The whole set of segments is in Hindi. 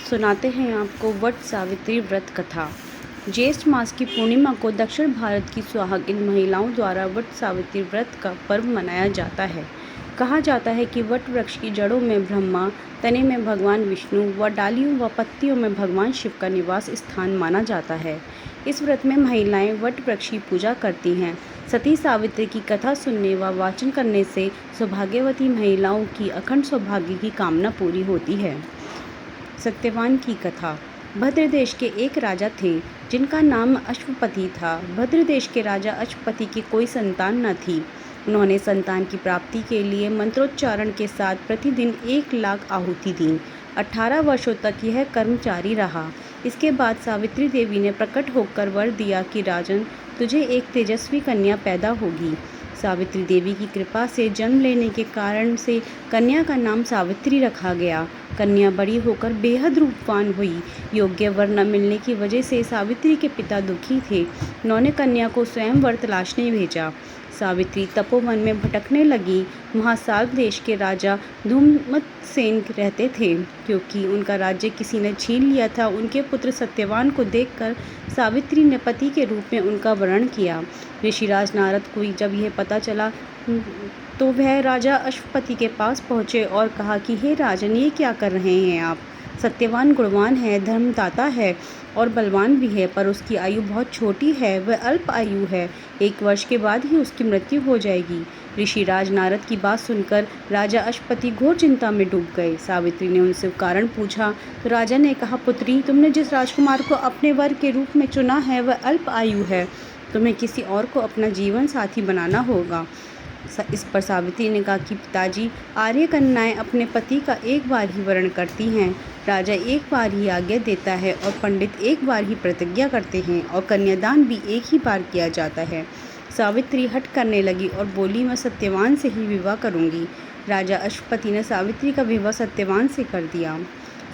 सुनाते हैं आपको वट सावित्री व्रत कथा। ज्येष्ठ मास की पूर्णिमा को दक्षिण भारत की सुहागिन महिलाओं द्वारा वट सावित्री व्रत का पर्व मनाया जाता है। कहा जाता है कि वट वृक्ष की जड़ों में ब्रह्मा, तने में भगवान विष्णु व डालियों व पत्तियों में भगवान शिव का निवास स्थान माना जाता है। इस व्रत में महिलाएं वट वृक्ष की पूजा करती हैं। सती सावित्री की कथा सुनने व वाचन करने से सौभाग्यवती महिलाओं की अखंड सौभाग्य की कामना पूरी होती है। सत्यवान की कथा। भद्र देश के एक राजा थे जिनका नाम अश्वपति था। भद्र देश के राजा अश्वपति की कोई संतान न थी। उन्होंने संतान की प्राप्ति के लिए मंत्रोच्चारण के साथ प्रतिदिन 1 लाख आहुति दी। 18 वर्षों तक यह कर्म जारी रहा। इसके बाद सावित्री देवी ने प्रकट होकर वर दिया कि राजन, तुझे एक तेजस्वी कन्या पैदा होगी। सावित्री देवी की कृपा से जन्म लेने के कारण से कन्या का नाम सावित्री रखा गया। कन्या बड़ी होकर बेहद रूपवान हुई। योग्य वर न मिलने की वजह से सावित्री के पिता दुखी थे। उन्होंने कन्या को स्वयं वर तलाशने भेजा। सावित्री तपोवन में भटकने लगी। वहाँ साग देश के राजा धूमतसेन रहते थे। क्योंकि उनका राज्य किसी ने छीन लिया था, उनके पुत्र सत्यवान को देखकर सावित्री ने पति के रूप में उनका वरण किया। ऋषिराज नारद को जब यह पता चला तो वह राजा अश्वपति के पास पहुँचे और कहा कि हे राजन, ये क्या कर रहे हैं आप? सत्यवान गुणवान है, धर्मदाता है और बलवान भी है, पर उसकी आयु बहुत छोटी है, वह अल्प आयु है। 1 वर्ष के बाद ही उसकी मृत्यु हो जाएगी। ऋषिराज नारद की बात सुनकर राजा अश्वपति घोर चिंता में डूब गए। सावित्री ने उनसे कारण पूछा तो राजा ने कहा, पुत्री, तुमने जिस राजकुमार को अपने वर के रूप में चुना है वह अल्प आयु है। तुम्हें किसी और को अपना जीवन साथी बनाना होगा। इस पर सावित्री ने कहा कि पिताजी, आर्य कन्याएं अपने पति का 1 बार ही वरण करती हैं। राजा 1 बार ही आज्ञा देता है और पंडित 1 बार ही प्रतिज्ञा करते हैं और कन्यादान भी 1 ही बार किया जाता है। सावित्री हट करने लगी और बोली, मैं सत्यवान से ही विवाह करूंगी। राजा अश्वपति ने सावित्री का विवाह सत्यवान से कर दिया।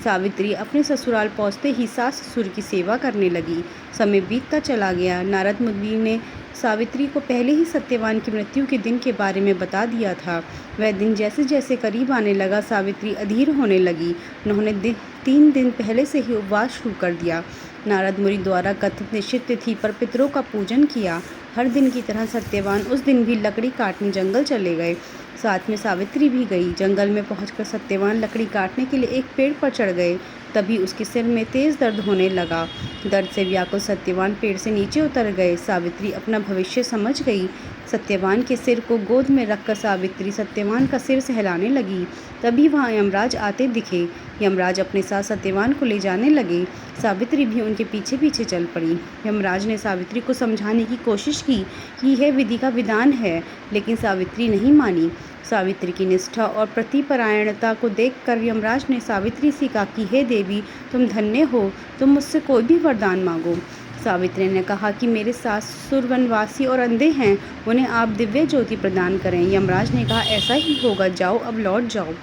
सावित्री अपने ससुराल पहुँचते ही सास ससुर की सेवा करने लगी। समय बीतता चला गया। नारद मुनि ने सावित्री को पहले ही सत्यवान की मृत्यु के दिन के बारे में बता दिया था। वह दिन जैसे जैसे करीब आने लगा, सावित्री अधीर होने लगी। उन्होंने 3 दिन पहले से ही उपवास शुरू कर दिया। नारद मुनि द्वारा कथित निश्चित तिथि पर पितरों का पूजन किया। हर दिन की तरह सत्यवान उस दिन भी लकड़ी काटने जंगल चले गए। साथ में सावित्री भी गई। जंगल में पहुंचकर सत्यवान लकड़ी काटने के लिए एक पेड़ पर चढ़ गए। तभी उसके सिर में तेज दर्द होने लगा। दर्द से व्याकुल सत्यवान पेड़ से नीचे उतर गए। सावित्री अपना भविष्य समझ गई। सत्यवान के सिर को गोद में रखकर सावित्री सत्यवान का सिर सहलाने लगी। तभी वहाँ यमराज आते दिखे। यमराज अपने साथ सत्यवान को ले जाने लगे। सावित्री भी उनके पीछे पीछे चल पड़ी। यमराज ने सावित्री को समझाने की कोशिश की कि यह विधि का विधान है, लेकिन सावित्री नहीं मानी। सावित्री की निष्ठा और प्रतिपरायणता को देखकर यमराज ने सावित्री से कहा कि हे देवी, तुम धन्य हो, तुम मुझसे कोई भी वरदान मांगो। सावित्री ने कहा कि मेरे सासुर वनवासी और अंधे हैं, उन्हें आप दिव्य ज्योति प्रदान करें। यमराज ने कहा, ऐसा ही होगा, जाओ अब लौट जाओ।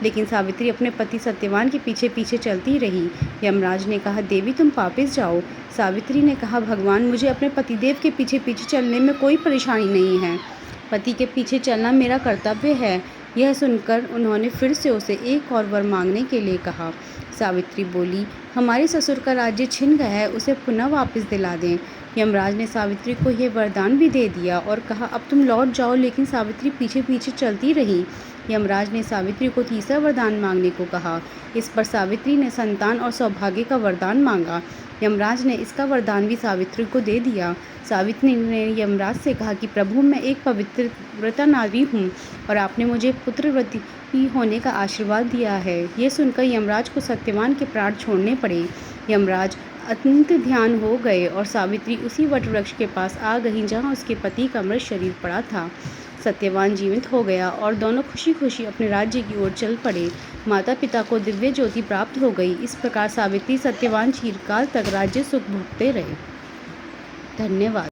लेकिन सावित्री अपने पति सत्यवान के पीछे पीछे चलती रही। यमराज ने कहा, देवी तुम वापस जाओ। सावित्री ने कहा, भगवान, मुझे अपने पतिदेव के पीछे पीछे चलने में कोई परेशानी नहीं है। पति के पीछे चलना मेरा कर्तव्य है। यह सुनकर उन्होंने फिर से उसे एक और वर मांगने के लिए कहा। सावित्री बोली, हमारे ससुर का राज्य छिन गया है, उसे पुनः वापस दिला दें। यमराज ने सावित्री को यह वरदान भी दे दिया और कहा, अब तुम लौट जाओ। लेकिन सावित्री पीछे पीछे चलती रही। यमराज ने सावित्री को तीसरा वरदान मांगने को कहा। इस पर सावित्री ने संतान और सौभाग्य का वरदान मांगा। यमराज ने इसका वरदान भी सावित्री को दे दिया। सावित्री ने यमराज से कहा कि प्रभु, मैं एक पवित्र व्रता नारी हूँ और आपने मुझे पुत्रवती होने का आशीर्वाद दिया है। ये सुनकर यमराज को सत्यवान के प्राण छोड़ने पड़े। यमराज अत्यंत ध्यान हो गए और सावित्री उसी वट वृक्ष के पास आ गई जहाँ उसके पति का मृत शरीर पड़ा था। सत्यवान जीवित हो गया और दोनों खुशी खुशी अपने राज्य की ओर चल पड़े। माता पिता को दिव्य ज्योति प्राप्त हो गई। इस प्रकार सावित्री सत्यवान चिरकाल तक राज्य सुख भोगते रहे। धन्यवाद।